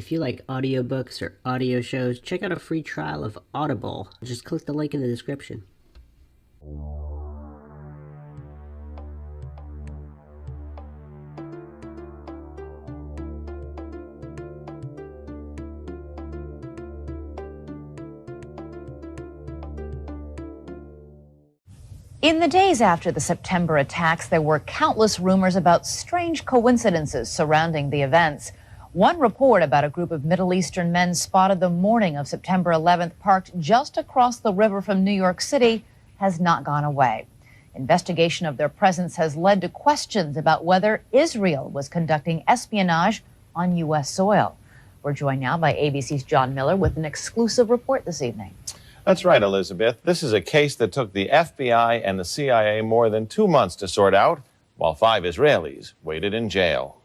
If you like audiobooks or audio shows, check out a free trial of Audible. Just click the link in the description. In the days after the September attacks, there were countless rumors about strange coincidences surrounding the events. One report about a group of Middle Eastern men spotted the morning of September 11th parked just across the river from New York City has not gone away. Investigation of their presence has led to questions about whether Israel was conducting espionage on U.S. soil. We're joined now by ABC's John Miller with an exclusive report this evening. That's right, Elizabeth. This is a case that took the FBI and the CIA more than 2 months to sort out, while 5 Israelis waited in jail.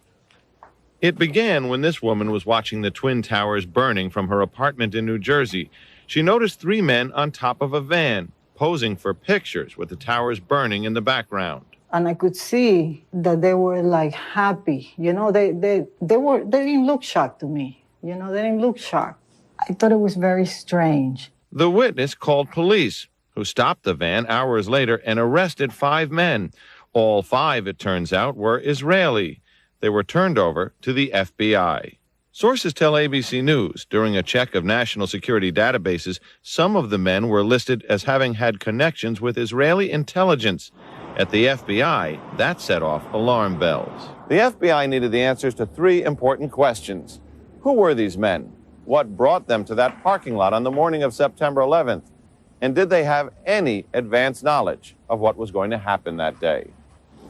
It began when this woman was watching the Twin Towers burning from her apartment in New Jersey. She noticed 3 men on top of a van, posing for pictures with the towers burning in the background. And I could see that they were like happy. You know, they didn't look shocked to me. You know, they didn't look shocked. I thought it was very strange. The witness called police, who stopped the van hours later and arrested 5 men. All 5, it turns out, were Israeli. They were turned over to the FBI. Sources tell ABC News during a check of national security databases, some of the men were listed as having had connections with Israeli intelligence. At the FBI, that set off alarm bells. The FBI needed the answers to 3 important questions. Who were these men? What brought them to that parking lot on the morning of September 11th? And did they have any advance knowledge of what was going to happen that day?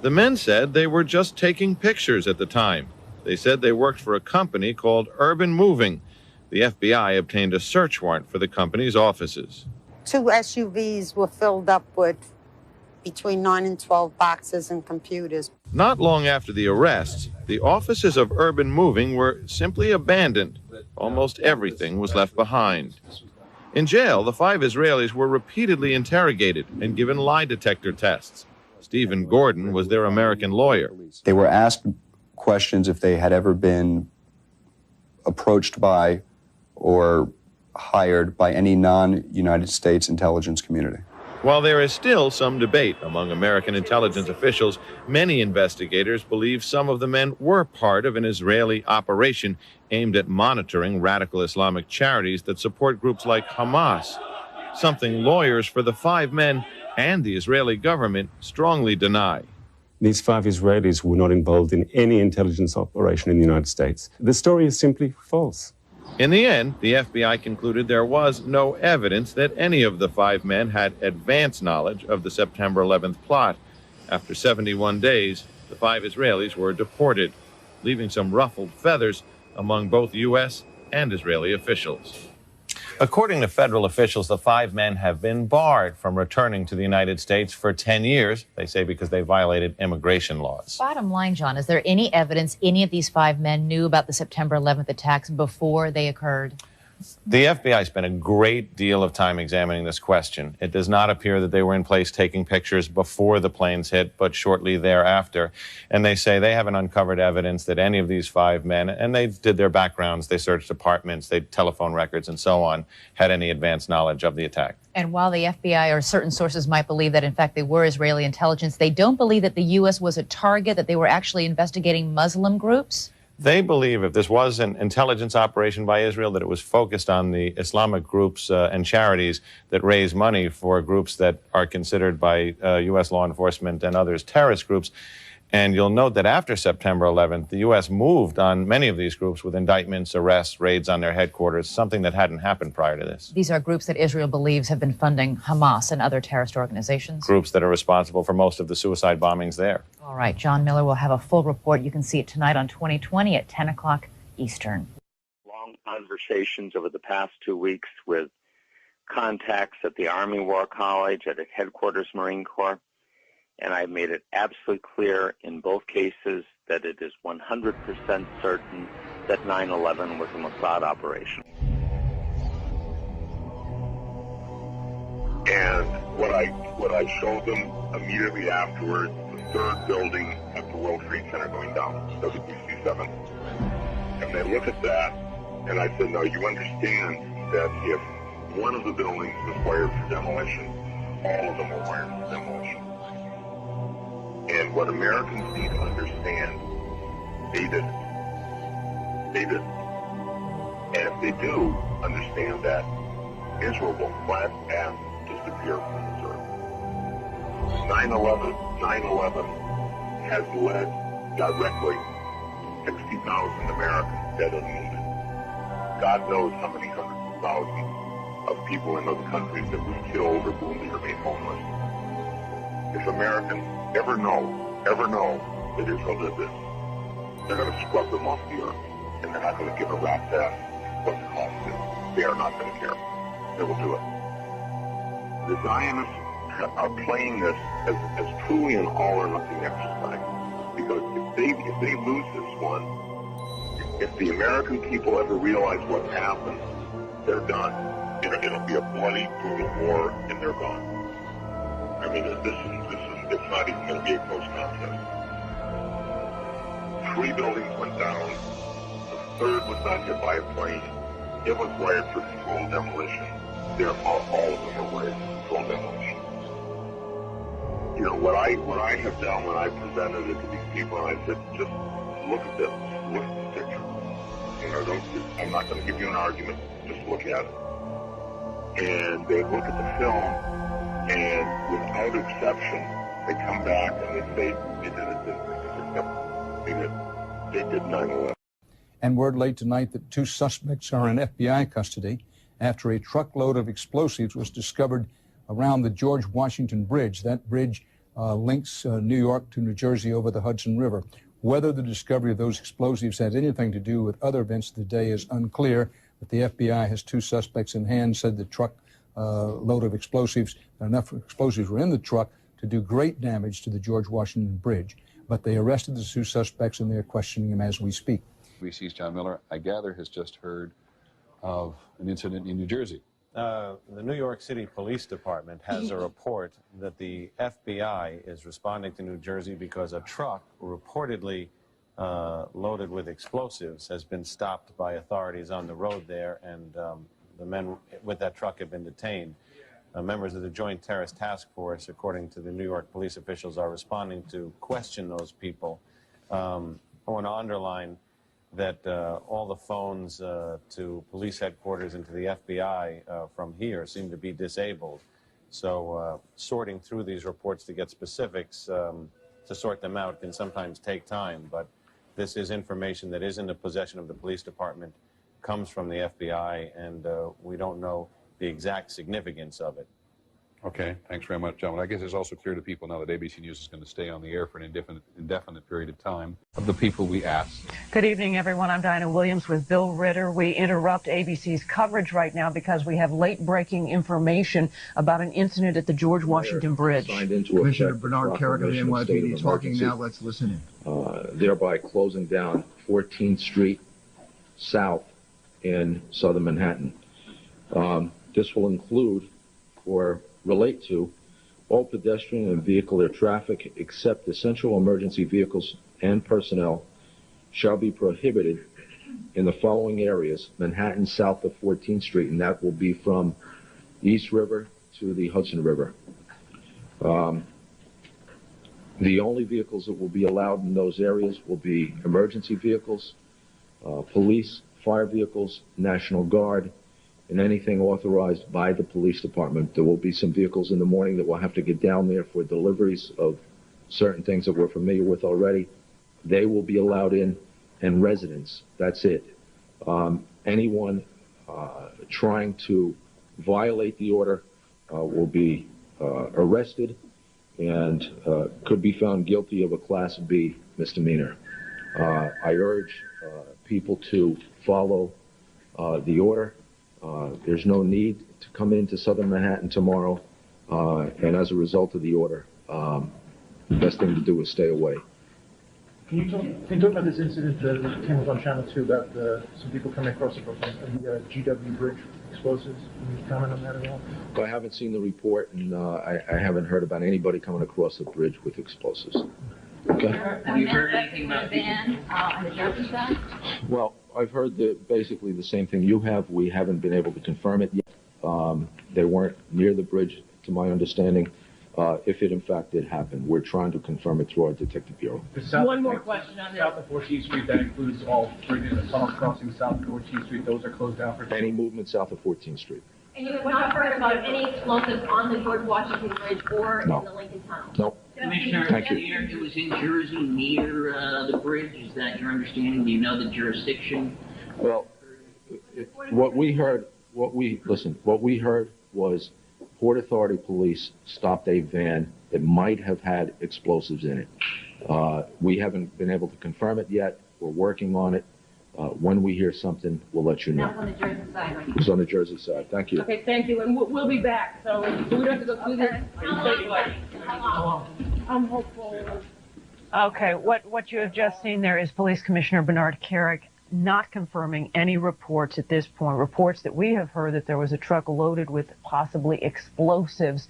The men said they were just taking pictures at the time. They said they worked for a company called Urban Moving. The FBI obtained a search warrant for the company's offices. 2 SUVs were filled up with between 9 and 12 boxes and computers. Not long after the arrests, the offices of Urban Moving were simply abandoned. Almost everything was left behind. In jail, the 5 Israelis were repeatedly interrogated and given lie detector tests. Stephen Gordon was their American lawyer. They were asked questions if they had ever been approached by or hired by any non-United States intelligence community. While there is still some debate among American intelligence officials, many investigators believe some of the men were part of an Israeli operation aimed at monitoring radical Islamic charities that support groups like Hamas, something lawyers for the 5 men and the Israeli government strongly deny. These 5 Israelis were not involved in any intelligence operation in the United States. The story is simply false. In the end, the FBI concluded there was no evidence that any of the 5 men had advance knowledge of the September 11th plot. After 71 days, the 5 Israelis were deported, leaving some ruffled feathers among both U.S. and Israeli officials. According to federal officials, the 5 men have been barred from returning to the United States for 10 years, they say because they violated immigration laws. Bottom line, John, is there any evidence any of these 5 men knew about the September 11th attacks before they occurred? The FBI spent a great deal of time examining this question. It does not appear that they were in place taking pictures before the planes hit, but shortly thereafter. And they say they haven't uncovered evidence that any of these 5 men, and they did their backgrounds, they searched apartments, they telephone records and so on, had any advance knowledge of the attack. And while the FBI or certain sources might believe that, in fact, they were Israeli intelligence, they don't believe that the U.S. was a target, that they were actually investigating Muslim groups? They believe if this was an intelligence operation by Israel, that it was focused on the Islamic groups and charities that raise money for groups that are considered by U.S. law enforcement and others terrorist groups. And you'll note that after September 11th, the U.S. moved on many of these groups with indictments, arrests, raids on their headquarters, something that hadn't happened prior to this. These are groups that Israel believes have been funding Hamas and other terrorist organizations. Groups that are responsible for most of the suicide bombings there. All right, John Miller will have a full report. You can see it tonight on 2020 at 10 o'clock Eastern. Long conversations over the past 2 weeks with contacts at the Army War College, at Headquarters Marine Corps. And I made it absolutely clear in both cases that it is 100% certain that 9/11 was a Mossad operation. And what I showed them immediately afterwards, the 3rd building at the World Trade Center going down, WC7. And they look at that, And I said, now you understand that if one of the buildings was wired for demolition, all of them are wired for demolition. And what Americans need to understand, they did. They did. And if they do understand that, Israel will flat and disappear from this earth. 9/11 has led directly 60,000 Americans dead and wounded. God knows how many hundreds of thousands of people in those countries that were killed or wounded or made homeless. If Americans ever know that Israel did this, they're going to scrub them off the earth, and they're not going to give a rat's ass what the cost is. They are not going to care. They will do it. The Zionists are playing this as truly an all-or-nothing exercise, because if they lose this one, if the American people ever realize what's happened, they're done. It'll be a bloody, brutal war, and they're gone. I mean, it's not even going to be a close contest. 3 buildings went down. The third was not hit by a plane. It was wired for controlled demolition. Therefore, all of them are wired for controlled demolition. You know, what I have done when I presented it to these people, and I said, just look at this. Look at this picture. You know, I'm not going to give you an argument. Just look at it. And they look at the film, and without exception, they come back and they say they did it. They did 9/11. And word late tonight that 2 suspects are in FBI custody after a truckload of explosives was discovered around the George Washington Bridge. That bridge links New York to New Jersey over the Hudson River. Whether the discovery of those explosives has anything to do with other events of the day is unclear, but the FBI has 2 suspects in hand, said the truck load of explosives, enough explosives were in the truck to do great damage to the George Washington Bridge. But they arrested the 2 suspects, and they're questioning them as we speak. BBC's John Miller, I gather, has just heard of an incident in New Jersey. The New York City Police Department has a report that the FBI is responding to New Jersey because a truck reportedly loaded with explosives has been stopped by authorities on the road there, and the men with that truck have been detained. Members of the Joint Terrorist Task Force, according to the New York police officials, are responding to question those people. I want to underline that all the phones to police headquarters and to the FBI from here seem to be disabled. So sorting through these reports to get specifics, to sort them out, can sometimes take time. But this is information that is in the possession of the police department, comes from the FBI, and we don't know the exact significance of it. Okay, thanks very much, gentlemen. I guess it's also clear to people now that ABC News is going to stay on the air for an indefinite period of time. Of the people we asked. Good evening, everyone. I'm Dinah Williams with Bill Ritter. We interrupt ABC's coverage right now because we have late-breaking information about an incident at the George Washington Bridge. Commissioner Bernard Carrick of the NYPD talking now. Let's listen in. Thereby closing down 14th Street South in southern Manhattan. This will include or relate to all pedestrian and vehicular traffic except essential emergency vehicles and personnel shall be prohibited in the following areas: Manhattan south of 14th Street, and that will be from East River to the Hudson River. The only vehicles that will be allowed in those areas will be emergency vehicles, police, fire vehicles, National Guard, and anything authorized by the police department. There will be some vehicles in the morning that will have to get down there for deliveries of certain things that we're familiar with already. They will be allowed in, and residents, that's it. Anyone trying to violate the order will be arrested and could be found guilty of a Class B misdemeanor. I urge people to follow the order. There's no need to come into southern Manhattan tomorrow, and as a result of the order, the best thing to do is stay away. Can you talk about this incident that came up on Channel 2 about some people coming across the GW Bridge explosives? Can you comment on that at all? I haven't seen the report, and I haven't heard about anybody coming across the bridge with explosives. Okay. Have you heard anything about the van on the Jersey side? Well, I've heard basically the same thing you have. We haven't been able to confirm it yet. They weren't near the bridge, to my understanding. If it in fact did happen, we're trying to confirm it through our detective bureau. One more question on south of 14th Street. That includes all bridges and tunnel crossings south of 14th Street. Those are closed down for any movement south of 14th Street. And you have not heard about any explosives on the George Washington Bridge or in the Lincoln Tunnel? No. Commissioner, Thank you. it was in Jersey near the bridge. Is that your understanding? Do you know the jurisdiction? Well, what we heard was Port Authority police stopped a van that might have had explosives in it. We haven't been able to confirm it yet. We're working on it. When we hear something, we'll let you know. That's on the Jersey side, right? It's on the Jersey side. Thank you. Okay, thank you, and we'll be back, so we don't have to go through this. I'm hopeful. Okay, what you have just seen there is Police Commissioner Bernard Carrick not confirming any reports at this point. Reports that we have heard that there was a truck loaded with possibly explosives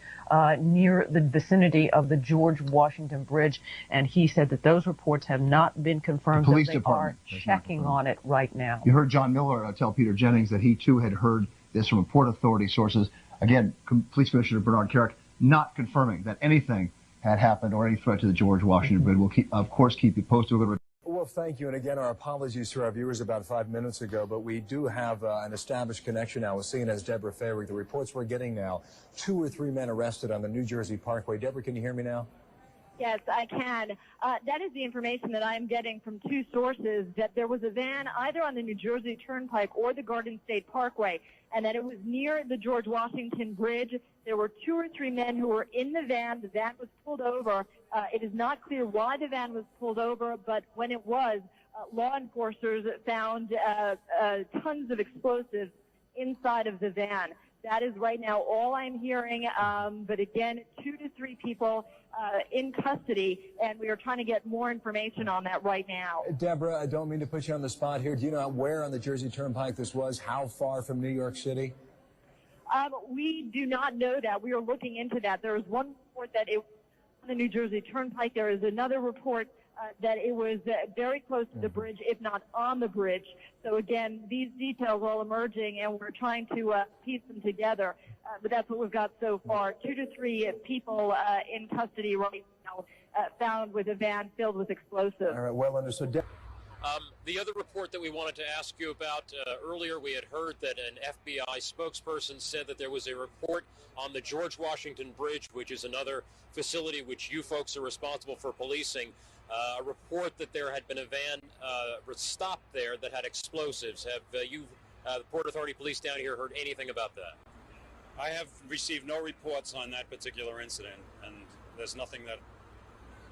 near the vicinity of the George Washington Bridge, and he said that those reports have not been confirmed. The police they department are checking on it right now. You heard John Miller tell Peter Jennings that he too had heard this from Port Authority sources. Again, Police Commissioner Bernard Carrick not confirming that anything had happened or any threat to the George Washington Bridge. We'll of course keep you posted. Well, thank you. And again, our apologies to our viewers about 5 minutes ago, but we do have an established connection now with CNN's Deborah Fayrick. The reports we're getting now, 2 or 3 men arrested on the New Jersey Parkway. Deborah, can you hear me now? Yes, I can. That is the information that I'm getting from 2 sources, that there was a van either on the New Jersey Turnpike or the Garden State Parkway, and that it was near the George Washington Bridge. There were 2 or 3 men who were in the van. The van was pulled over. It is not clear why the van was pulled over, but when it was, law enforcers found tons of explosives inside of the van. That is right now all I'm hearing, but again, 2 to 3 people in custody, and we are trying to get more information on that right now. Deborah, I don't mean to put you on the spot here. Do you know where on the Jersey Turnpike this was? How far from New York City? We do not know that. We are looking into that. There is one report that it was on the New Jersey Turnpike. There is another report that it was very close to the bridge, if not on the bridge. So again, these details are all emerging, and we're trying to piece them together. But that's what we've got so far. 2 to 3 people in custody right now, found with a van filled with explosives. All right, well understood. The other report that we wanted to ask you about earlier, we had heard that an FBI spokesperson said that there was a report on the George Washington Bridge, which is another facility which you folks are responsible for policing, a report that there had been a van stopped there that had explosives. Have you, the Port Authority Police down here, heard anything about that? I have received no reports on that particular incident, and there's nothing that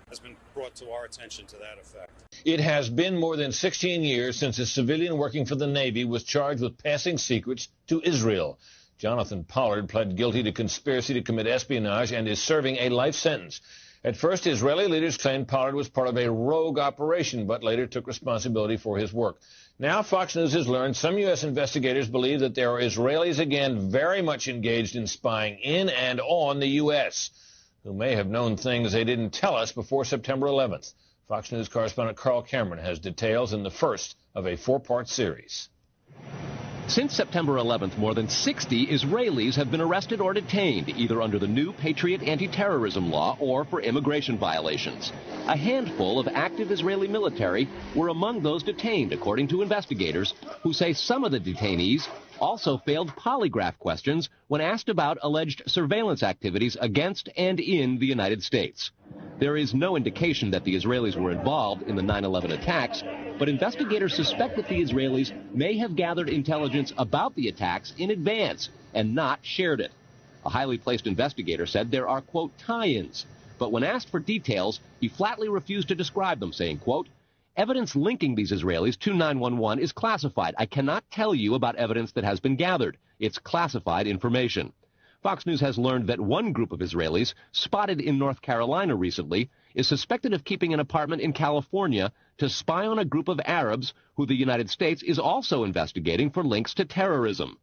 has been brought to our attention to that effect. It has been more than 16 years since a civilian working for the Navy was charged with passing secrets to Israel. Jonathan Pollard pled guilty to conspiracy to commit espionage and is serving a life sentence. At first, Israeli leaders claimed Pollard was part of a rogue operation, but later took responsibility for his work. Now, Fox News has learned some U.S. investigators believe that there are Israelis again very much engaged in spying in and on the U.S., who may have known things they didn't tell us before September 11th. Fox News correspondent Carl Cameron has details in the first of a 4-part series. Since September 11th, more than 60 Israelis have been arrested or detained, either under the new Patriot anti-terrorism law or for immigration violations. A handful of active Israeli military were among those detained, according to investigators, who say some of the detainees also failed polygraph questions when asked about alleged surveillance activities against and in the United States. There is no indication that the Israelis were involved in the 9/11 attacks, but investigators suspect that the Israelis may have gathered intelligence about the attacks in advance and not shared it. A highly placed investigator said there are, quote, tie-ins, but when asked for details, he flatly refused to describe them, saying, quote, evidence linking these Israelis to 9/11 is classified. I cannot tell you about evidence that has been gathered. It's classified information. Fox News has learned that one group of Israelis, spotted in North Carolina recently, is suspected of keeping an apartment in California to spy on a group of Arabs who the United States is also investigating for links to terrorism.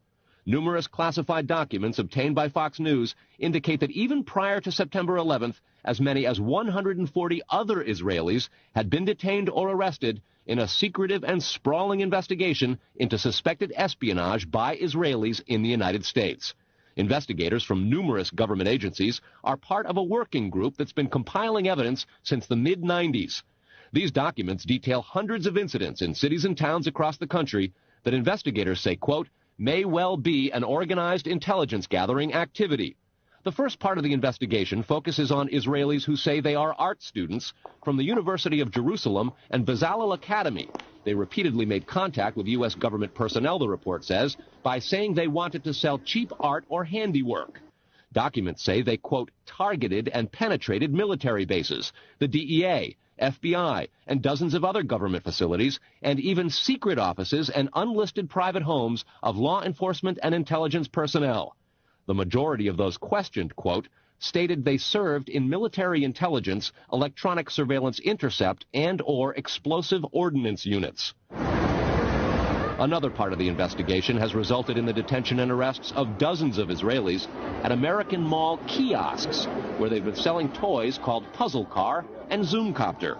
Numerous classified documents obtained by Fox News indicate that even prior to September 11th, as many as 140 other Israelis had been detained or arrested in a secretive and sprawling investigation into suspected espionage by Israelis in the United States. Investigators from numerous government agencies are part of a working group that's been compiling evidence since the mid-90s. These documents detail hundreds of incidents in cities and towns across the country that investigators say, quote, may well be an organized intelligence gathering activity. The first part of the investigation focuses on Israelis who say they are art students from the University of Jerusalem and Bezalel Academy. They repeatedly made contact with U.S. government personnel, the report says, by saying they wanted to sell cheap art or handiwork. Documents say they, quote, targeted and penetrated military bases, the DEA, FBI, and dozens of other government facilities, and even secret offices and unlisted private homes of law enforcement and intelligence personnel. The majority of those questioned, quote, stated they served in military intelligence, electronic surveillance intercept, and/or explosive ordnance units. Another part of the investigation has resulted in the detention and arrests of dozens of Israelis at American Mall kiosks, where they've been selling toys called Puzzle Car and Zoomcopter.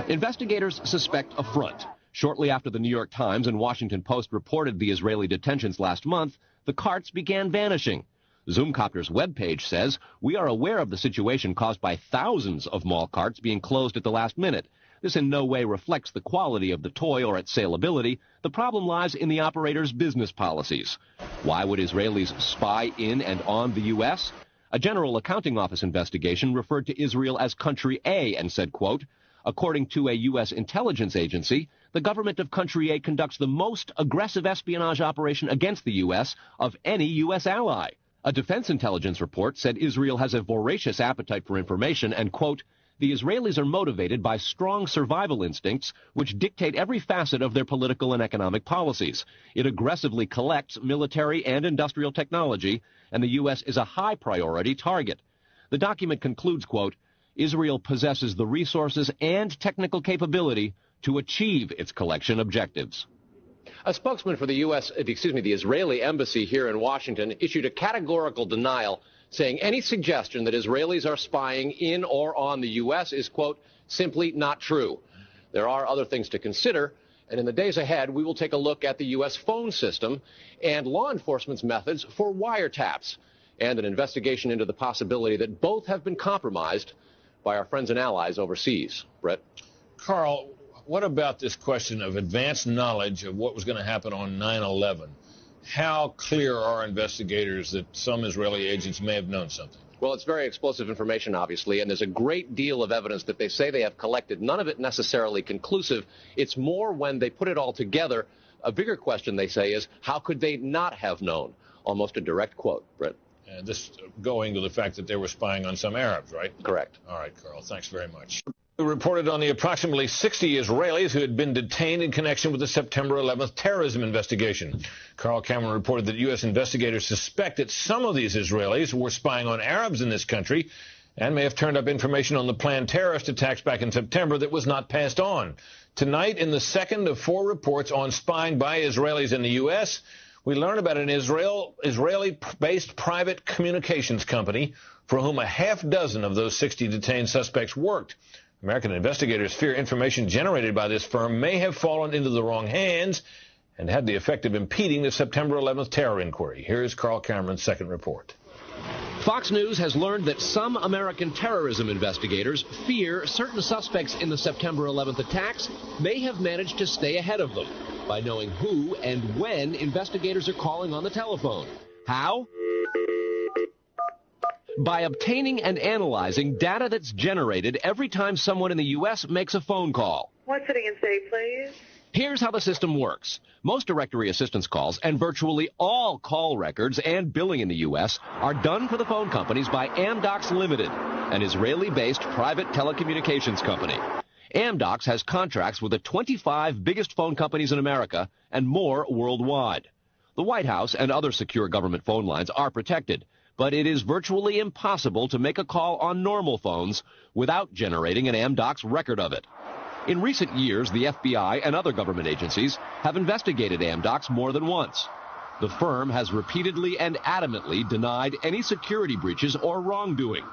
Investigators suspect a front. Shortly after the New York Times and Washington Post reported the Israeli detentions last month, the carts began vanishing. Zoomcopter's webpage says, we are aware of the situation caused by thousands of mall carts being closed at the last minute. This in no way reflects the quality of the toy or its saleability. The problem lies in the operator's business policies. Why would Israelis spy in and on the U.S.? A General Accounting Office investigation referred to Israel as Country A and said, quote, according to a U.S. intelligence agency, the government of Country A conducts the most aggressive espionage operation against the U.S. of any U.S. ally. A defense intelligence report said Israel has a voracious appetite for information and, quote, the Israelis are motivated by strong survival instincts which dictate every facet of their political and economic policies. It aggressively collects military and industrial technology, and the U.S. is a high priority target. The document concludes, quote, Israel possesses the resources and technical capability to achieve its collection objectives. A spokesman for the the Israeli embassy here in Washington issued a categorical denial, saying any suggestion that Israelis are spying in or on the U.S. is, quote, simply not true. There are other things to consider, and in the days ahead, we will take a look at the U.S. phone system and law enforcement's methods for wiretaps, and an investigation into the possibility that both have been compromised by our friends and allies overseas. Brett? Carl, what about this question of advanced knowledge of what was going to happen on 9/11? How clear are investigators that some Israeli agents may have known something? Well, it's very explosive information, obviously, and there's a great deal of evidence that they say they have collected, none of it necessarily conclusive. It's more when they put it all together. A bigger question, they say, is how could they not have known? Almost a direct quote, Brett. And this going to the fact that they were spying on some Arabs, right? Correct. All right, Carl, thanks very much. We reported on the approximately 60 Israelis who had been detained in connection with the September 11th terrorism investigation. Carl Cameron reported that U.S. investigators suspect that some of these Israelis were spying on Arabs in this country and may have turned up information on the planned terrorist attacks back in September that was not passed on. Tonight, in the second of 4 reports on spying by Israelis in the U.S., we learn about an Israeli-based private communications company for whom a half dozen of those 60 detained suspects worked. American investigators fear information generated by this firm may have fallen into the wrong hands and had the effect of impeding the September 11th terror inquiry. Here's Carl Cameron's second report. Fox News has learned that some American terrorism investigators fear certain suspects in the September 11th attacks may have managed to stay ahead of them by knowing who and when investigators are calling on the telephone. How? By obtaining and analyzing data that's generated every time someone in the U.S. makes a phone call. One sitting in city, please. Here's how the system works. Most directory assistance calls and virtually all call records and billing in the U.S. are done for the phone companies by Amdocs Limited, an Israeli-based private telecommunications company. Amdocs has contracts with the 25 biggest phone companies in America and more worldwide. The White House and other secure government phone lines are protected, but it is virtually impossible to make a call on normal phones without generating an Amdocs record of it. In recent years, the FBI and other government agencies have investigated Amdocs more than once. The firm has repeatedly and adamantly denied any security breaches or wrongdoing.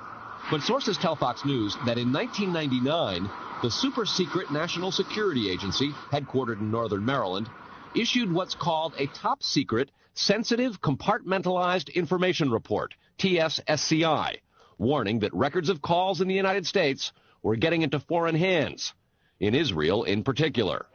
But sources tell Fox News that in 1999, the super-secret National Security Agency, headquartered in northern Maryland, issued what's called a top-secret Sensitive Compartmentalized Information Report, TSSCI, warning that records of calls in the United States were getting into foreign hands, in Israel in particular.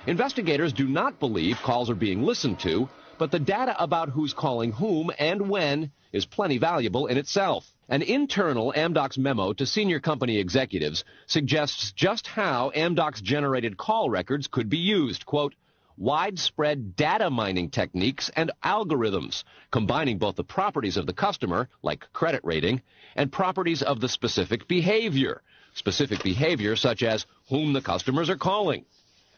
Investigators do not believe calls are being listened to, but the data about who's calling whom and when is plenty valuable in itself. An internal Amdocs memo to senior company executives suggests just how Amdocs generated call records could be used. Quote, widespread data mining techniques and algorithms, combining both the properties of the customer, like credit rating, and properties of the specific behavior such as whom the customers are calling.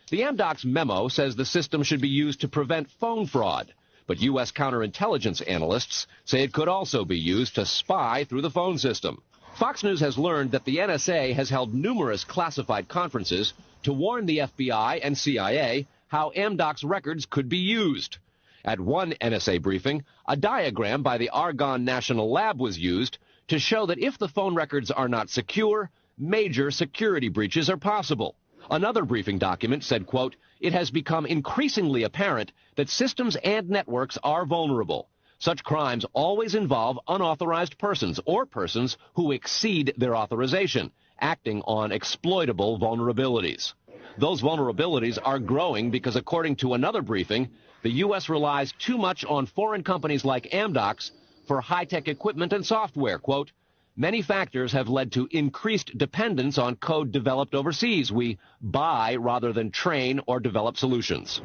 The Amdocs memo says the system should be used to prevent phone fraud, but U.S. counterintelligence analysts say it could also be used to spy through the phone system. Fox News has learned that the NSA has held numerous classified conferences to warn the FBI and CIA how Amdocs records could be used. At one NSA briefing, a diagram by the Argonne National Lab was used to show that if the phone records are not secure, major security breaches are possible. Another briefing document said, quote, it has become increasingly apparent that systems and networks are vulnerable. Such crimes always involve unauthorized persons or persons who exceed their authorization, acting on exploitable vulnerabilities. Those vulnerabilities are growing because, according to another briefing, the U.S. relies too much on foreign companies like Amdocs for high-tech equipment and software. Quote, many factors have led to increased dependence on code developed overseas. We buy rather than train or develop solutions.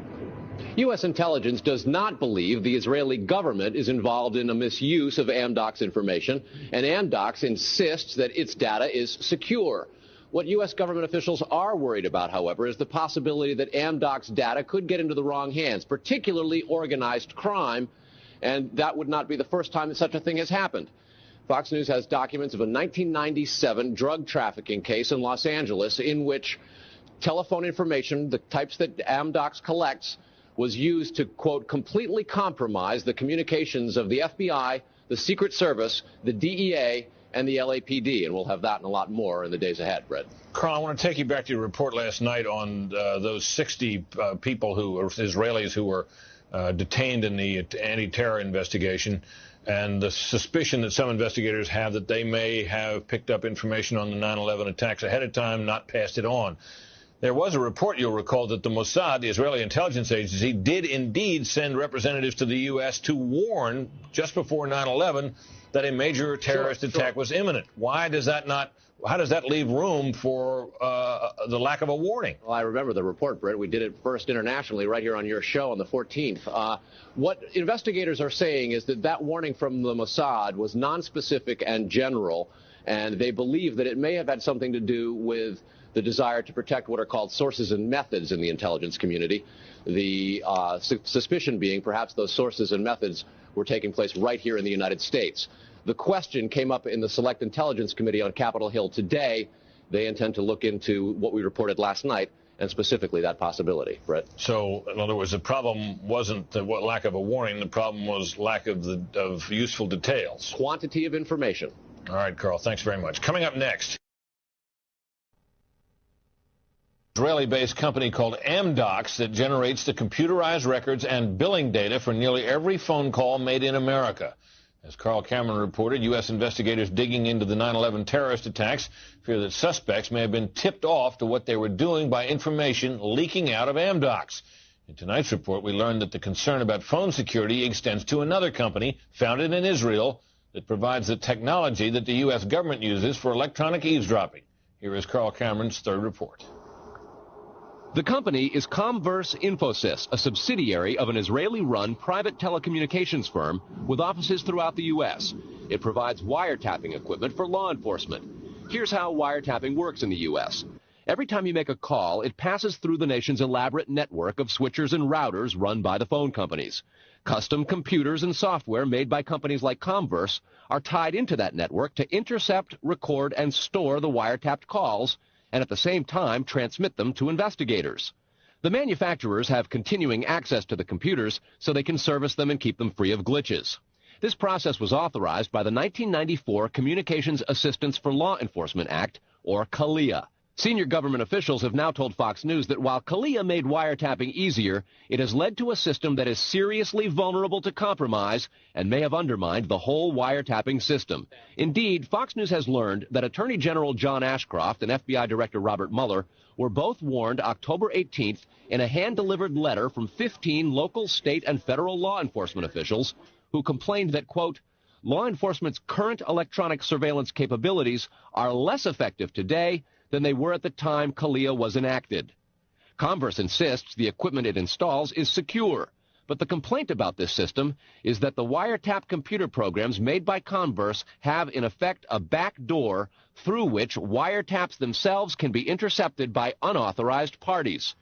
U.S. intelligence does not believe the Israeli government is involved in a misuse of Amdocs information, and Amdocs insists that its data is secure. What U.S. government officials are worried about, however, is the possibility that Amdocs data could get into the wrong hands, particularly organized crime, and that would not be the first time that such a thing has happened. Fox News has documents of a 1997 drug trafficking case in Los Angeles in which telephone information, the types that Amdocs collects, was used to, quote, completely compromise the communications of the FBI, the Secret Service, the DEA, and the LAPD. And we'll have that and a lot more in the days ahead, Brett. Carl, I want to take you back to your report last night on those 60 people who are Israelis who were detained in the anti-terror investigation, and the suspicion that some investigators have that they may have picked up information on the 9/11 attacks ahead of time, not passed it on. There was a report, you'll recall, that the Mossad, the Israeli intelligence agency, did indeed send representatives to the U.S. to warn just before 9/11 that a major terrorist attack was imminent. Why does that not? How does that leave room for the lack of a warning? Well, I remember the report, Brett. We did it first internationally right here on your show on the 14th. What investigators are saying is that that warning from the Mossad was nonspecific and general, and they believe that it may have had something to do with the desire to protect what are called sources and methods in the intelligence community. The suspicion being perhaps those sources and methods were taking place right here in the United States. The question came up in the Select Intelligence Committee on Capitol Hill today. They intend to look into what we reported last night, and specifically that possibility, Brett. So, in other words, the problem wasn't the lack of a warning. The problem was lack of useful details. Quantity of information. All right, Carl, thanks very much. Coming up next, Israeli-based company called Amdocs that generates the computerized records and billing data for nearly every phone call made in America. As Carl Cameron reported, U.S. investigators digging into the 9/11 terrorist attacks fear that suspects may have been tipped off to what they were doing by information leaking out of Amdocs. In tonight's report, we learned that the concern about phone security extends to another company founded in Israel that provides the technology that the U.S. government uses for electronic eavesdropping. Here is Carl Cameron's third report. The company is Comverse Infosys, a subsidiary of an Israeli-run private telecommunications firm with offices throughout the U.S. It provides wiretapping equipment for law enforcement. Here's how wiretapping works in the U.S. Every time you make a call, it passes through the nation's elaborate network of switchers and routers run by the phone companies. Custom computers and software made by companies like Comverse are tied into that network to intercept, record, and store the wiretapped calls, and at the same time transmit them to investigators. The manufacturers have continuing access to the computers so they can service them and keep them free of glitches. This process was authorized by the 1994 Communications Assistance for Law Enforcement Act, or CALEA. Senior government officials have now told Fox News that while CALEA made wiretapping easier, it has led to a system that is seriously vulnerable to compromise and may have undermined the whole wiretapping system. Indeed, Fox News has learned that Attorney General John Ashcroft and FBI Director Robert Mueller were both warned October 18th in a hand-delivered letter from 15 local, state, and federal law enforcement officials who complained that, quote, law enforcement's current electronic surveillance capabilities are less effective today than they were at the time CALEA was enacted. Converse insists the equipment it installs is secure, but the complaint about this system is that the wiretap computer programs made by Converse have in effect a back door through which wiretaps themselves can be intercepted by unauthorized parties.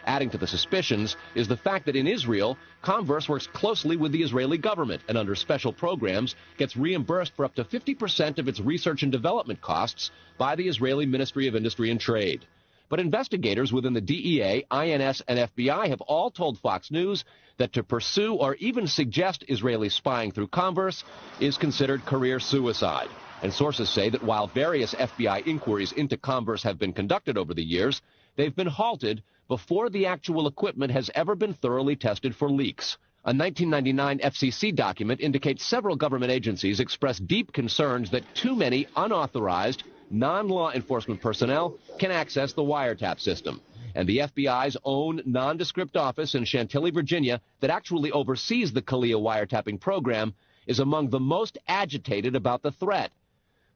Adding to the suspicions is the fact that in Israel, Converse works closely with the Israeli government and under special programs gets reimbursed for up to 50% of its research and development costs by the Israeli Ministry of Industry and Trade. But investigators within the DEA, INS, and FBI have all told Fox News that to pursue or even suggest Israeli spying through Converse is considered career suicide. And sources say that while various FBI inquiries into Converse have been conducted over the years, they've been halted before the actual equipment has ever been thoroughly tested for leaks. A 1999 FCC document indicates several government agencies expressed deep concerns that too many unauthorized, non-law enforcement personnel can access the wiretap system. And the FBI's own nondescript office in Chantilly, Virginia, that actually oversees the CALEA wiretapping program, is among the most agitated about the threat.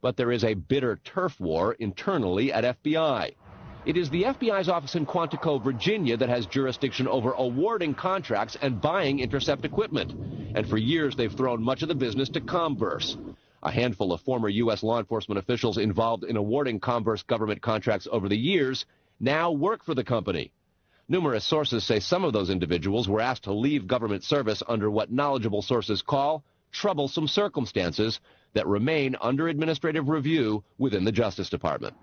But there is a bitter turf war internally at FBI. It is the FBI's office in Quantico, Virginia, that has jurisdiction over awarding contracts and buying intercept equipment. And for years, they've thrown much of the business to Converse. A handful of former U.S. law enforcement officials involved in awarding Converse government contracts over the years now work for the company. Numerous sources say some of those individuals were asked to leave government service under what knowledgeable sources call troublesome circumstances that remain under administrative review within the Justice Department.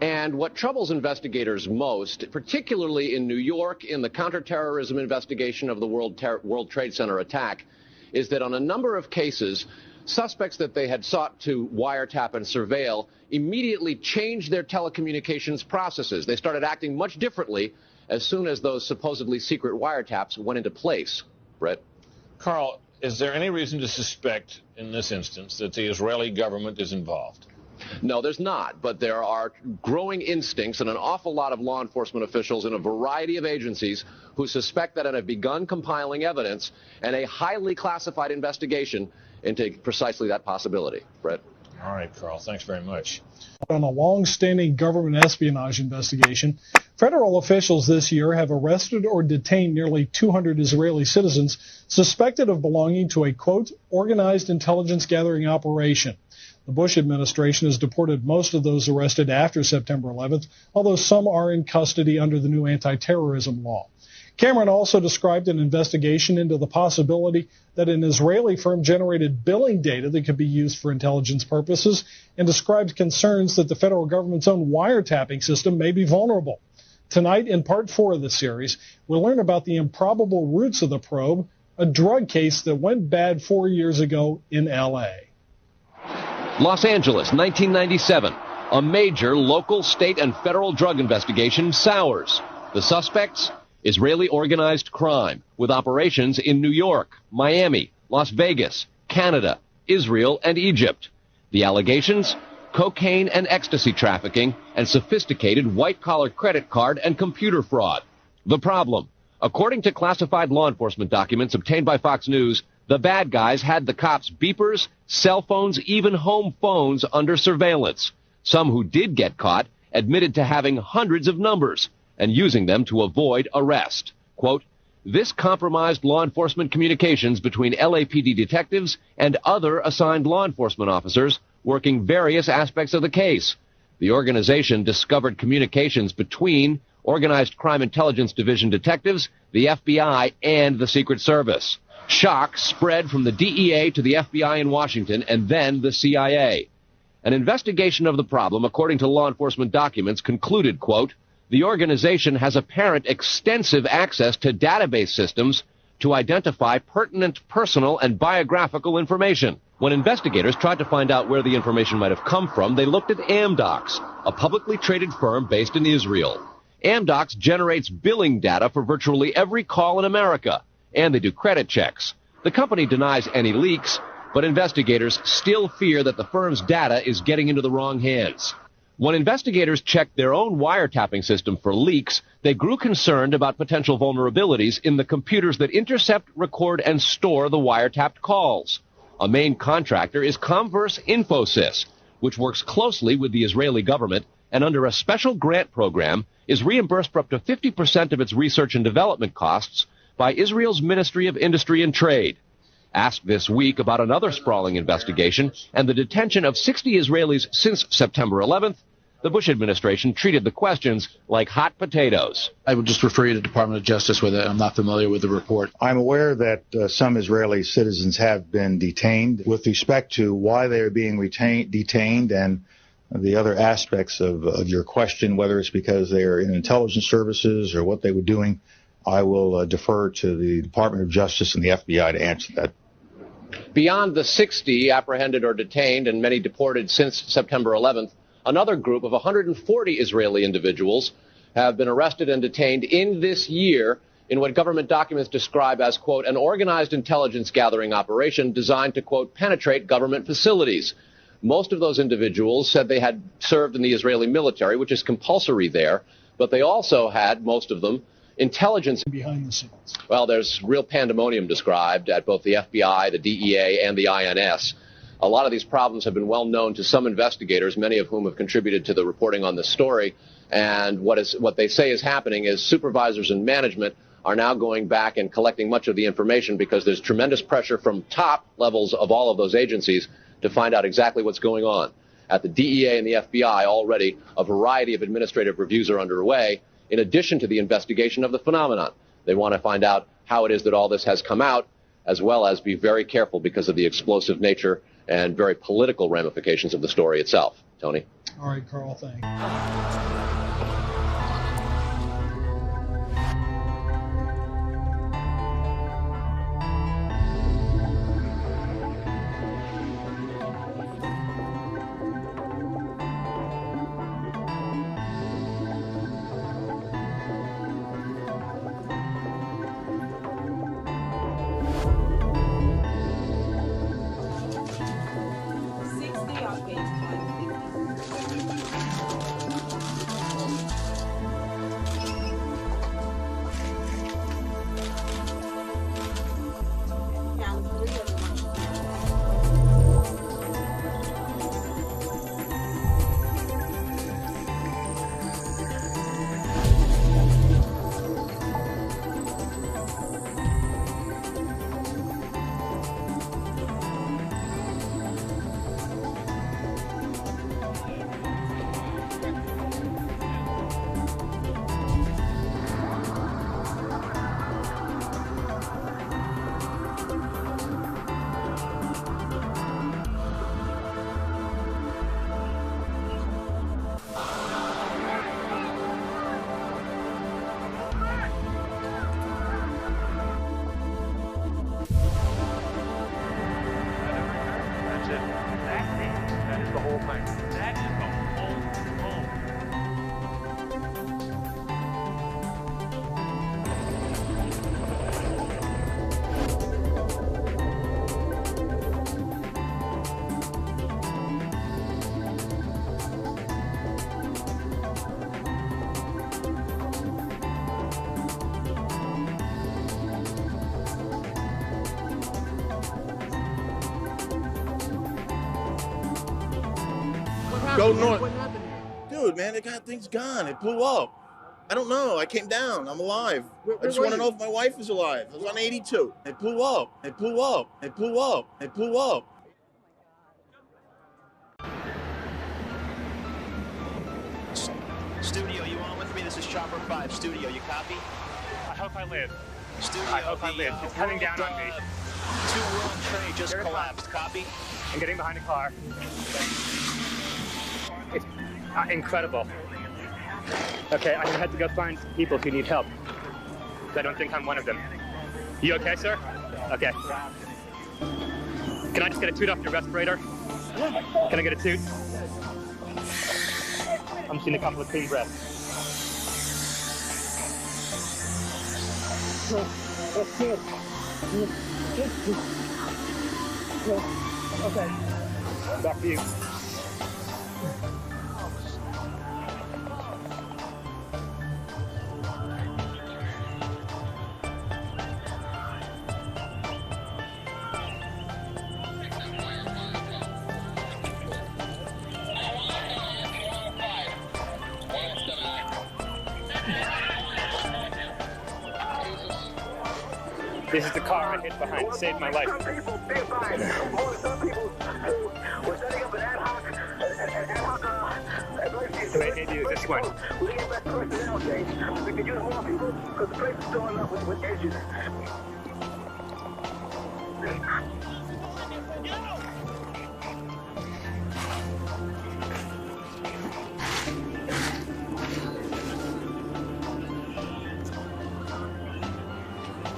And what troubles investigators most, particularly in New York in the counterterrorism investigation of the World Trade Center attack, is that on a number of cases, suspects that they had sought to wiretap and surveil immediately changed their telecommunications processes. They started acting much differently as soon as those supposedly secret wiretaps went into place. Brett? Carl, is there any reason to suspect in this instance that the Israeli government is involved? No, there's not, but there are growing instincts and an awful lot of law enforcement officials in a variety of agencies who suspect that and have begun compiling evidence and a highly classified investigation into precisely that possibility. Brett? All right, Carl, thanks very much. On a long-standing government espionage investigation, federal officials this year have arrested or detained nearly 200 Israeli citizens suspected of belonging to a, quote, organized intelligence gathering operation. The Bush administration has deported most of those arrested after September 11th, although some are in custody under the new anti-terrorism law. Cameron also described an investigation into the possibility that an Israeli firm generated billing data that could be used for intelligence purposes and described concerns that the federal government's own wiretapping system may be vulnerable. Tonight, in part 4 of the series, we'll learn about the improbable roots of the probe, a drug case that went bad 4 years ago in L.A. Los Angeles, 1997. A major local, state, and federal drug investigation sours. The suspects? Israeli organized crime, with operations in New York, Miami, Las Vegas, Canada, Israel, and Egypt. The allegations? Cocaine and ecstasy trafficking, and sophisticated white-collar credit card and computer fraud. The problem? According to classified law enforcement documents obtained by Fox News, the bad guys had the cops' beepers, cell phones, even home phones under surveillance. Some who did get caught admitted to having hundreds of numbers and using them to avoid arrest. Quote, this compromised law enforcement communications between LAPD detectives and other assigned law enforcement officers working various aspects of the case. The organization discovered communications between Organized Crime Intelligence Division detectives, the FBI, and the Secret Service. Shock spread from the DEA to the FBI in Washington and then the CIA. An investigation of the problem, according to law enforcement documents, concluded, quote, The organization has apparent extensive access to database systems to identify pertinent personal and biographical information. When investigators tried to find out where the information might have come from, they looked at Amdocs, a publicly traded firm based in Israel. Amdocs generates billing data for virtually every call in America, and they do credit checks. The company denies any leaks, but investigators still fear that the firm's data is getting into the wrong hands. When investigators checked their own wiretapping system for leaks, they grew concerned about potential vulnerabilities in the computers that intercept, record, and store the wiretapped calls. A main contractor is Converse Infosys, which works closely with the Israeli government and under a special grant program is reimbursed for up to 50% of its research and development costs by Israel's Ministry of Industry and Trade. Asked this week about another sprawling investigation and the detention of 60 Israelis since September 11th, the Bush administration treated the questions like hot potatoes. I would just refer you to the Department of Justice with it. I'm not familiar with the report. I'm aware that some Israeli citizens have been detained. With respect to why they are being detained and the other aspects of your question, whether it's because they are in intelligence services or what they were doing, I will defer to the Department of Justice and the FBI to answer that. Beyond the 60 apprehended or detained and many deported since September 11th, another group of 140 Israeli individuals have been arrested and detained in this year in what government documents describe as, quote, an organized intelligence gathering operation designed to, quote, penetrate government facilities. Most of those individuals said they had served in the Israeli military, which is compulsory there, but they also had, most of them, intelligence behind the scenes. Well, there's real pandemonium described at both the FBI, the DEA, and the INS. A lot of these problems have been well known to some investigators, many of whom have contributed to the reporting on this story. And what they say is happening is supervisors and management are now going back and collecting much of the information because there's tremendous pressure from top levels of all of those agencies to find out exactly what's going on. At the DEA and the FBI, already a variety of administrative reviews are underway, in addition to the investigation of the phenomenon. They want to find out how it is that all this has come out, as well as be very careful because of the explosive nature and very political ramifications of the story itself. Tony? All right, Carl, thanks. Go north. Dude, man, the thing's gone. It blew up. I don't know. I came down. I'm alive. I just want to know if my wife is alive. I was on 82. It blew up. It blew up. It blew up. It blew up. Studio, you on with me? This is Chopper 5. Studio, you copy? I hope I live. Studio, I hope I live. It's coming down on me. 2 World Trade just collapsed. Copy? I'm getting behind a car. It's incredible. Okay, I'm gonna have to go find people who need help. I don't think I'm one of them. You okay, sir? Okay. Can I just get a toot off your respirator? Can I get a toot? I'm seeing a couple of clean breaths. Okay. Back to you. This is the car I hit behind. It saved my life. Some people stay by. Some people were setting up an ad hoc Maybe it's this one. We need less personnel, Jay. We could use more people because the place is filling up with edges.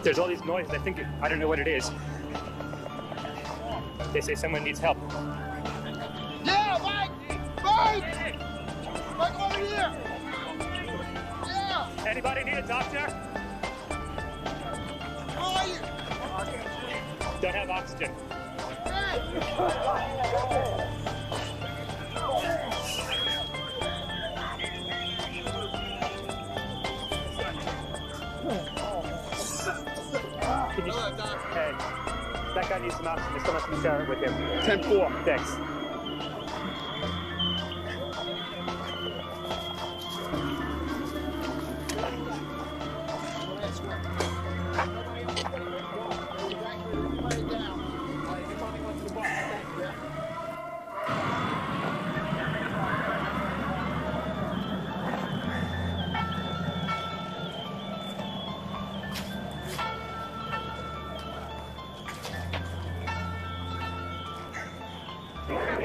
There's all these noises. I don't know what it is. They say someone needs help. Yeah, Mike! Mike! Mike, over here! Yeah! Anybody need a doctor? How are you? Don't have oxygen. Can you, hey, that guy needs some oxygen. There's someone to share it with him. 10-4. Thanks.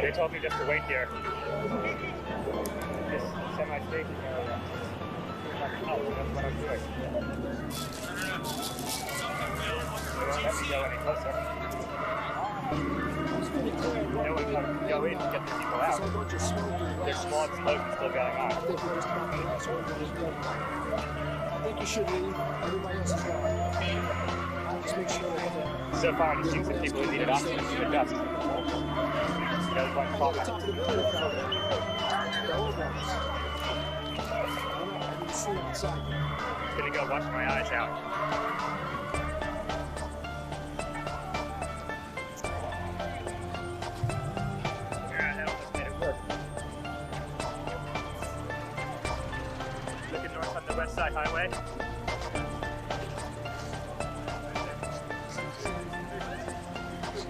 They told me just to wait here. This semi-station area. That's what I'm doing. They won't let me go any closer. No one can go in and get the people out. There's small explosions still going on. I think you should leave. Everybody else is going. Just make sure that So far, it seems that people who needed oxygen to adjust. No one callback. Gonna go wash my eyes out. Yeah, that almost made it work. Looking north on the West Side Highway.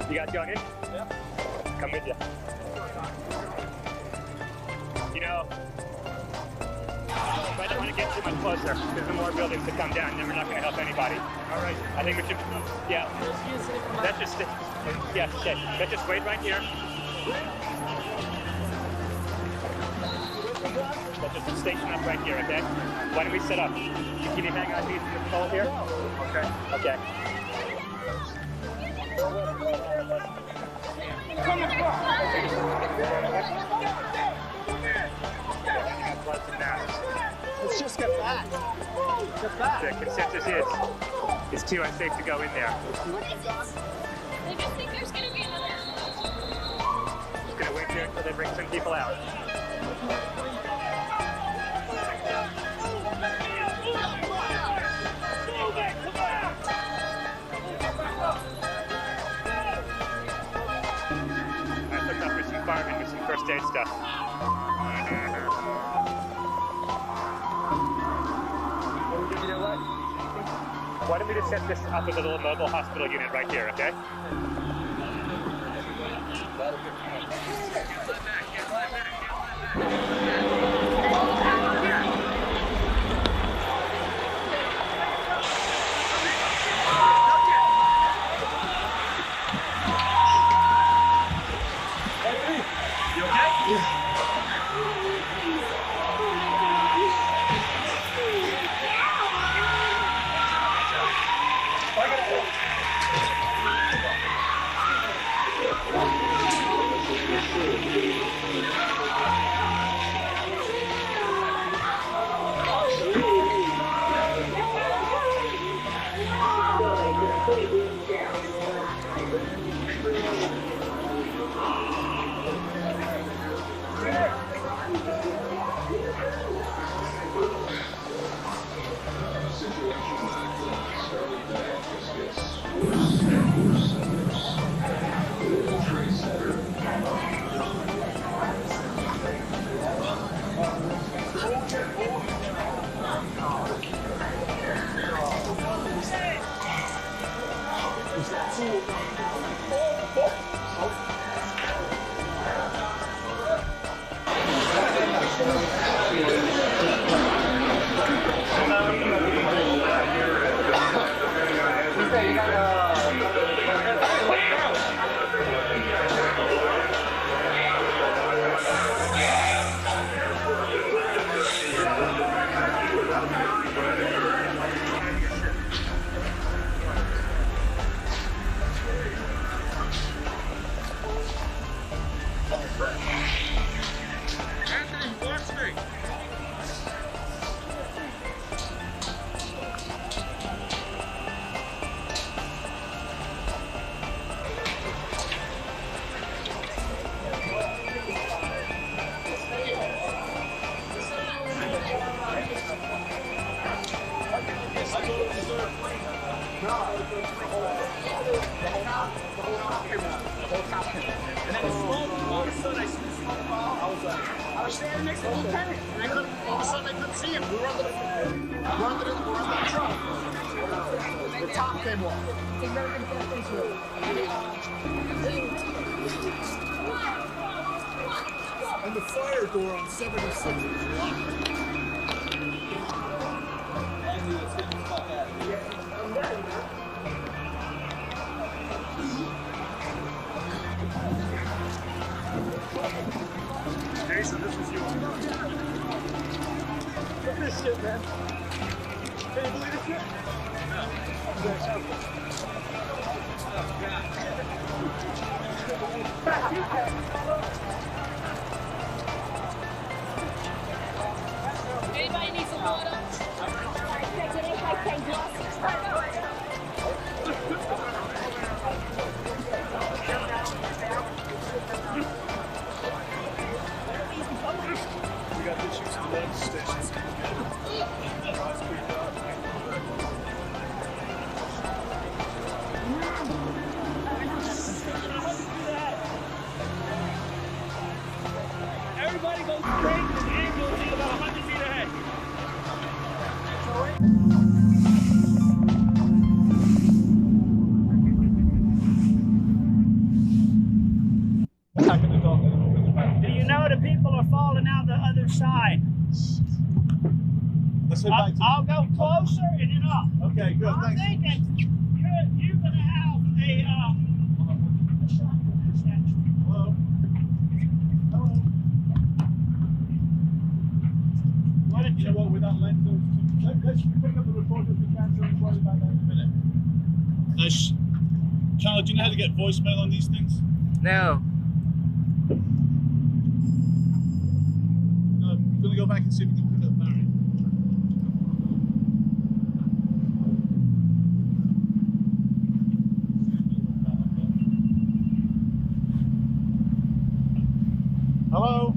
You guys going in? Yeah. Come with you. You know, I don't want to get too much closer because the more buildings that come down, then we're not going to help anybody. All right. I think we should, yeah. Let's just, yeah, okay. Let's just wait right here. Let's just station up right here, okay? Why don't we set up? Can you hang on to the pole here? Okay. Okay. Let's just get back. Get back. The consensus is it's too unsafe to go in there. I just think there's going to be another. Just going to wait here until they bring some people out. I looked up for some firemen with some first aid stuff. You know what? Why don't we just set this up as a little mobile hospital unit right here, okay? You okay? was standing next to the lieutenant, and I couldn't, all of a sudden I couldn't see him. We were under the truck. The top came off. And the fire door on 76 was locked. Jason, this was you. Look at this shit, man. Can you believe this shit? No. Anybody need some water? We got issues in the next station. Everybody goes straight to the ambulance about 100 feet ahead. Do you know the people are falling out the other side? Let's head back to I'll go closer and then up. Okay, good. I'm Thanks. thinking you're going to have a Hello. Hello. What did You know what? We're not letting those two. Let's pick up the report if we can, so we'll worry about that in a minute. Charlie, do you know how to get voicemail on these things? No. No, we're going to go back and see if we can pick up Barry. Hello?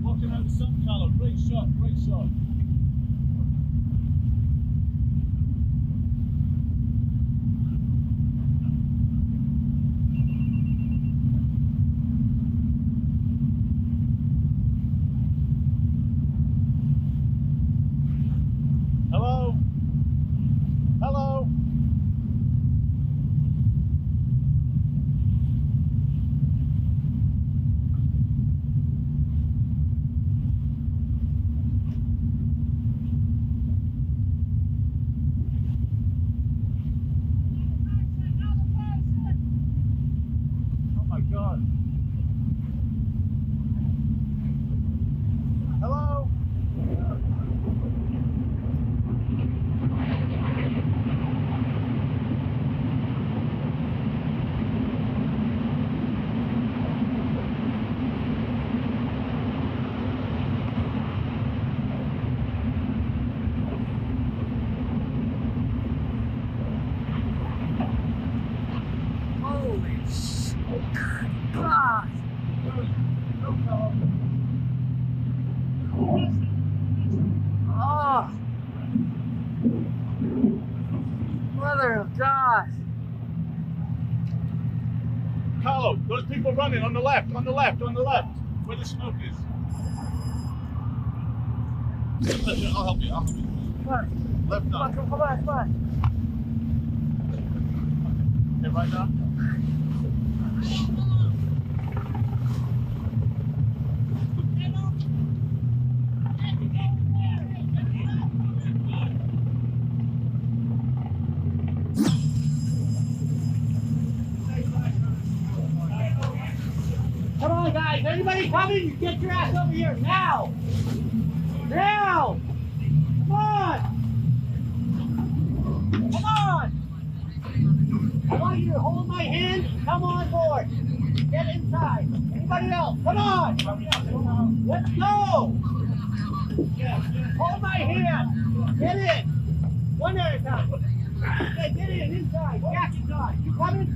Walking out the sun, Carlo. Great shot, great shot. Hello? Hello? Oh my God. Hello? Holy God. Oh. Mother of God. Carlo, those people running on the left, on the left, on the left, where the smoke is. I'll help you, I'll help you. Come Left now. on, come on. Okay, right now. Come on, guys. Anybody coming? Get your ass over here now. Now. Come on. Come on. I want you to hold my hand and come on board. Get inside. Anybody else? Come on. Let's go. Hold my hand. Get in. One at a time. Okay, get in. Inside. Jacket's on. You coming?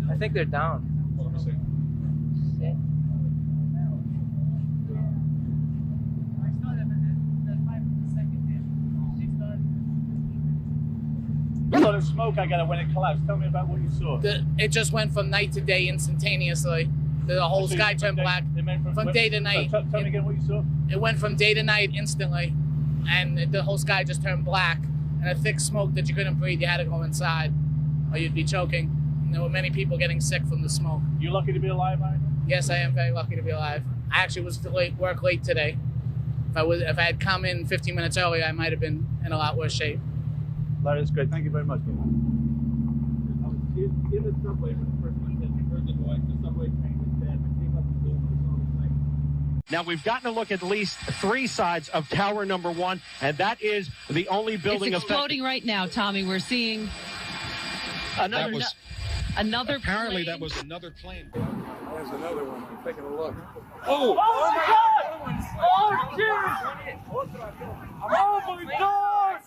I think they're down. Shit. You saw the smoke I got when it collapsed. Tell me about what you saw. It just went from night to day instantaneously. The whole sky turned black from day to night. Tell me again what you saw. It went from day to night instantly, and the whole sky just turned black, and a thick smoke that you couldn't breathe. You had to go inside, or you'd be choking. And there were many people getting sick from the smoke. You lucky to be alive, Ryan? Yes, I am very lucky to be alive. I actually was work late today. If I had come in 15 minutes earlier, I might have been in a lot worse shape. That is great. Thank you very much. I was in the subway when the first one hit. I heard the noise. The subway train was dead. I came up the door and saw the thing. Now, we've gotten to look at least 3 sides of tower number 1, and that is the only building it's exploding right now, Tommy. We're seeing another apparently plane. that was another plane. There's another one. I'm taking a look. Oh! Oh my God! Oh shit! Oh my God! Oh my God!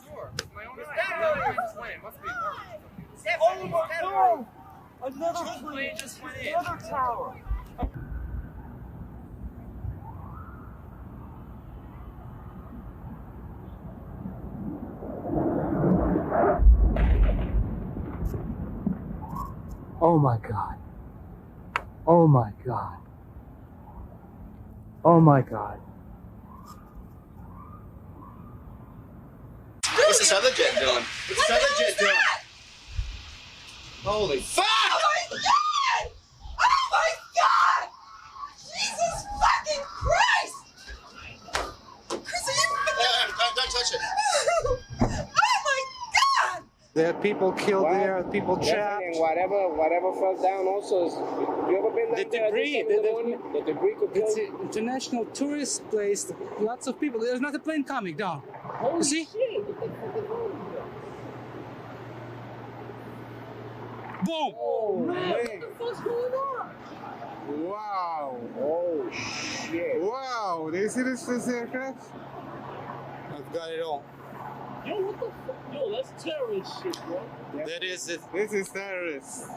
Another plane just went in. Another tower. Oh my God. Oh my God. Oh my God. What's this other jet doing? What's this other jet doing? Holy fuck! Oh my God! Oh my God! Jesus fucking Christ! Chris, are you... Don't touch it. Oh my God! There are people killed there, people trapped. Whatever fell down also is... You ever been The debris, the debris could kill... It's an international tourist place. Lots of people. There's not a plane coming down. Holy You see? shit! Boom! Oh, man. What the fuck's going on? Wow. Oh, shit. Wow! Do you see this aircraft? I've got it all. Yo, what the fuck? Yo, that's terrorist shit, bro. That is it. This is terrorist.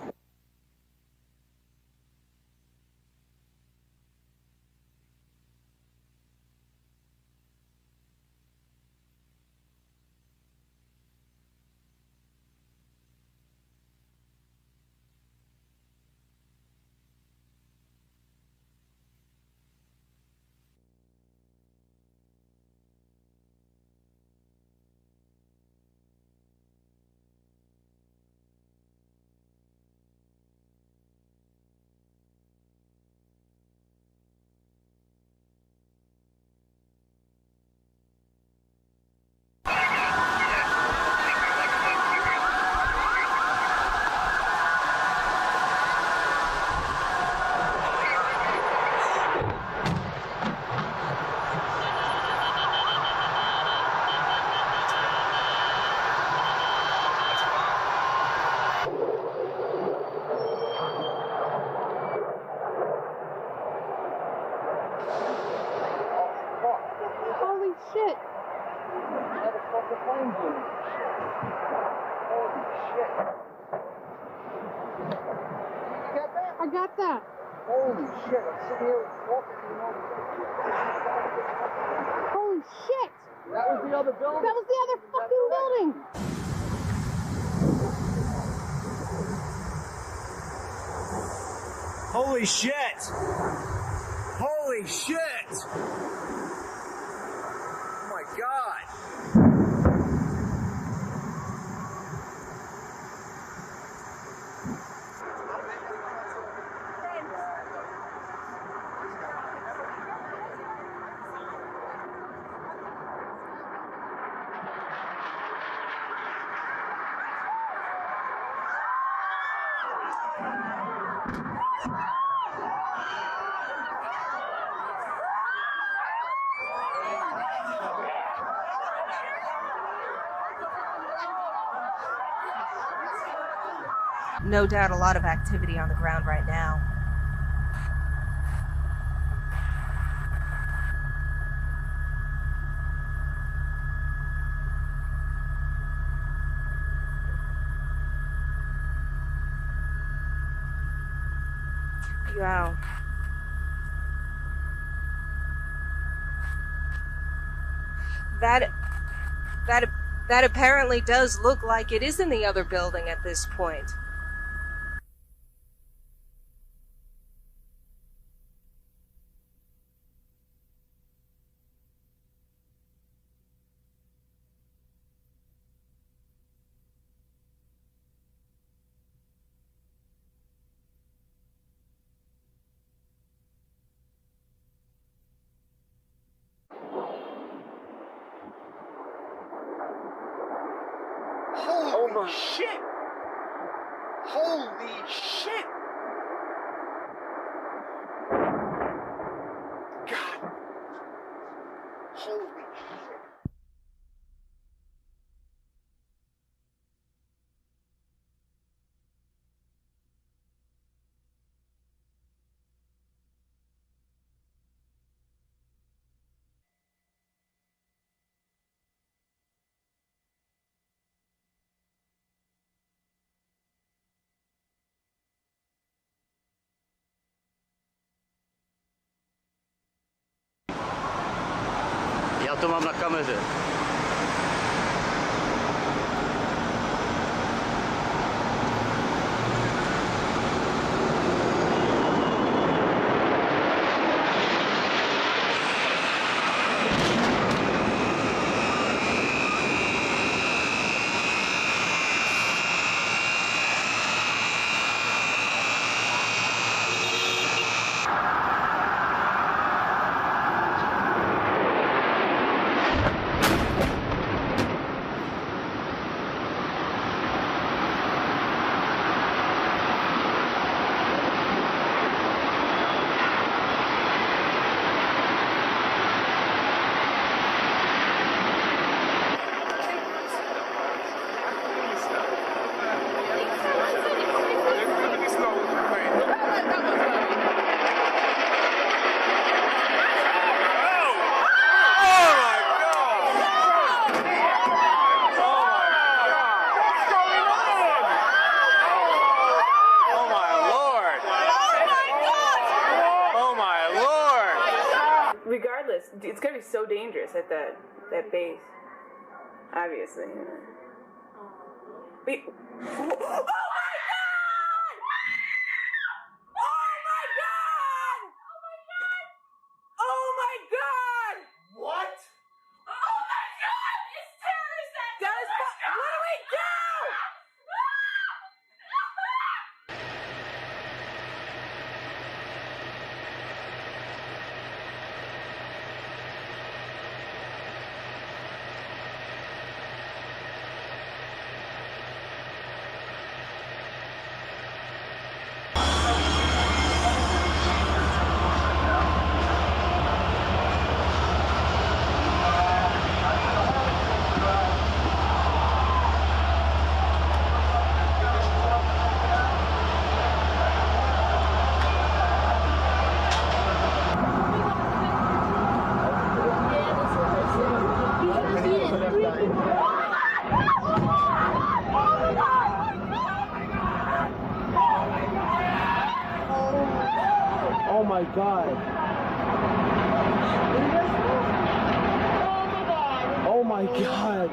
Holy shit! Motherfucker plane doing. Holy shit. You got that? I got that. Holy shit, I'm sitting here walking, you know. Holy shit! That was the other building? That was the other fucking building! Holy shit! Holy shit! Oh my God! No doubt a lot of activity on the ground right now. Wow. That apparently does look like it is in the other building at this point. Holy shit! Holy shit! God! Holy shit! Ja to mám na kameře. Regardless, it's gonna be so dangerous at that base. Obviously. Wait. Oh my god! Oh my god! Oh my god! What? Oh my god! It's terrorist activity! What do we do? Oh my god. Oh my god.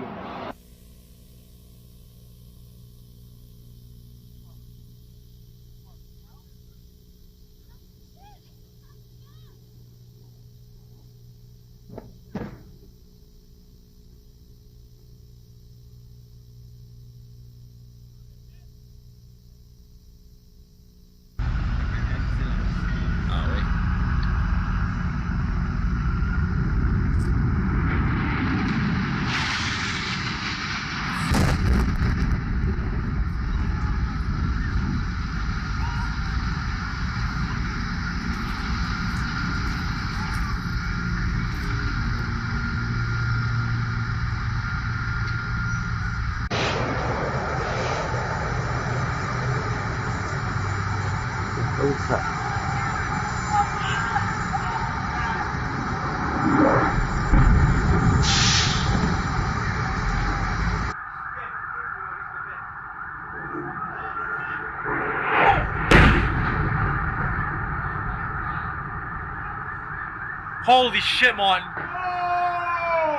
Holy shit, Martin.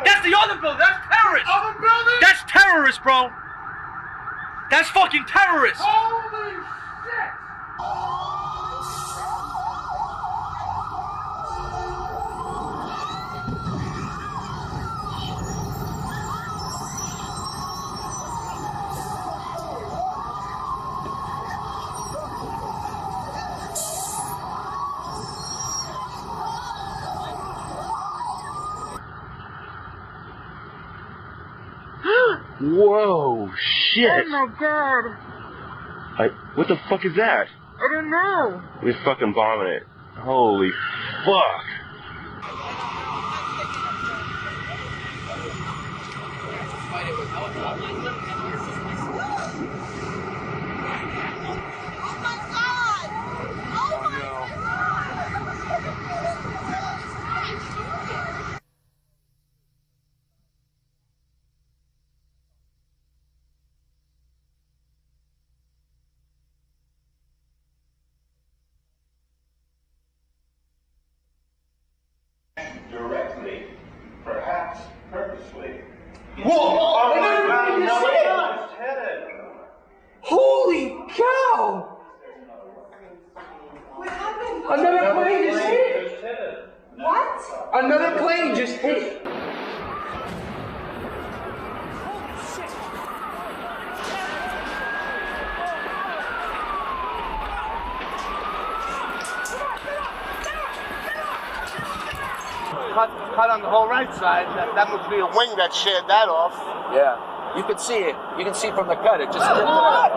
That's the other building. That's terrorists. Other building? That's terrorists, bro. That's fucking terrorists. Holy shit! Whoa, shit. Oh my god! What the fuck is that? I don't know! We're fucking bombing it. Holy fuck. Directly, perhaps purposely. Whoa! Did you see it? Holy cow! What happened? Another plane just hit! What? Another plane just hit! Cut on the whole right side. That must be a wing that sheared that off. Yeah, you could see it. You can see from the cut. It just ripped it up.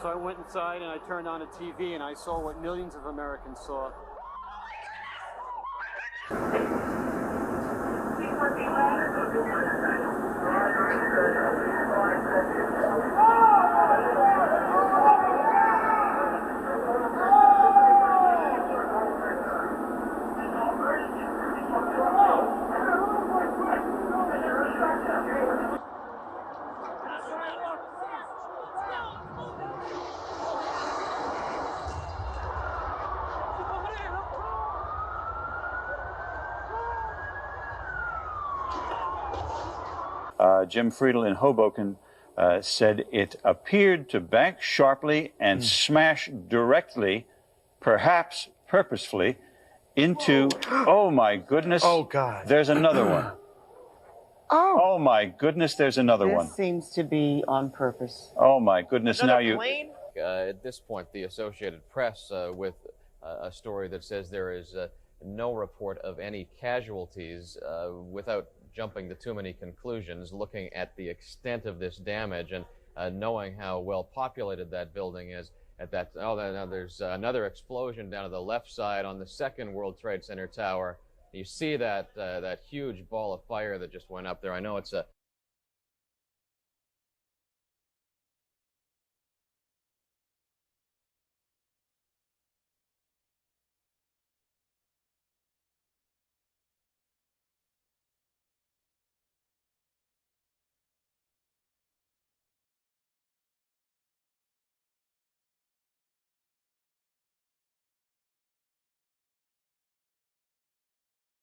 So I went inside and I turned on a TV and I saw what millions of Americans saw. Jim Friedel in Hoboken said it appeared to bank sharply and smash directly, perhaps purposefully, into, oh my goodness. Oh, God. There's another one. Oh my goodness, there's another one. This seems to be on purpose. Oh my goodness, now you... At this point, the Associated Press with a story that says there is no report of any casualties without jumping to too many conclusions, looking at the extent of this damage and knowing how well populated that building is. At that, now there's another explosion down to the left side on the second World Trade Center tower. You see that that huge ball of fire that just went up there. I know it's a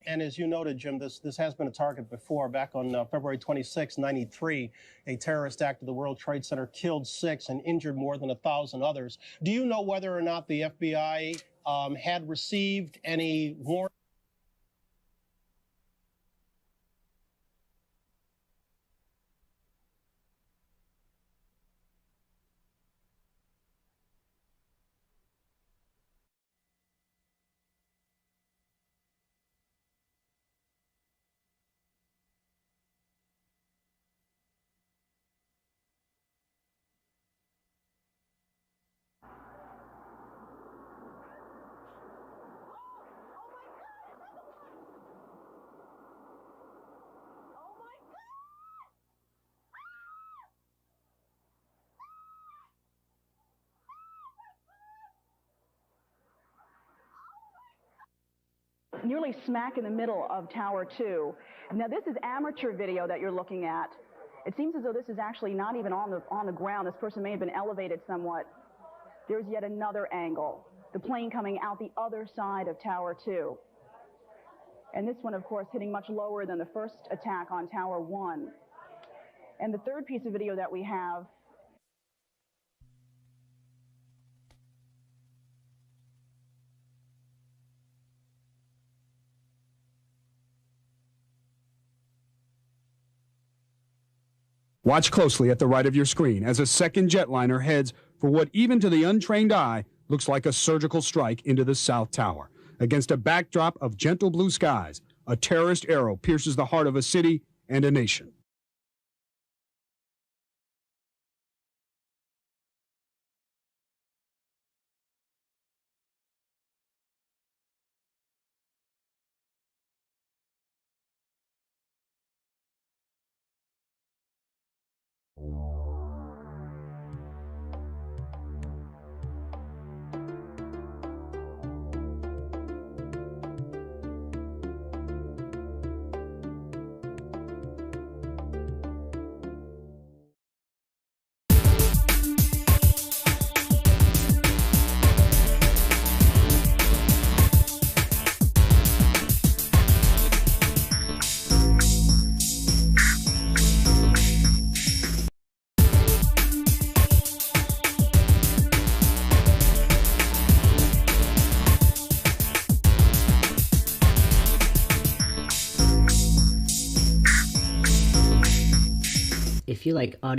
And as you noted, Jim, this has been a target before. Back on February 26, 93, a terrorist act at the World Trade Center killed 6 and injured more than 1,000 others. Do you know whether or not the FBI had received any warrant? nearly smack in the middle of Tower 2. Now, this is amateur video that you're looking at. It seems as though this is actually not even on the ground. This person may have been elevated somewhat. There's yet another angle. The plane coming out the other side of Tower 2. And this one, of course, hitting much lower than the first attack on Tower 1. And the third piece of video that we have. Watch closely at the right of your screen as a second jetliner heads for what even to the untrained eye looks like a surgical strike into the South Tower. Against a backdrop of gentle blue skies, a terrorist arrow pierces the heart of a city and a nation. If you like audio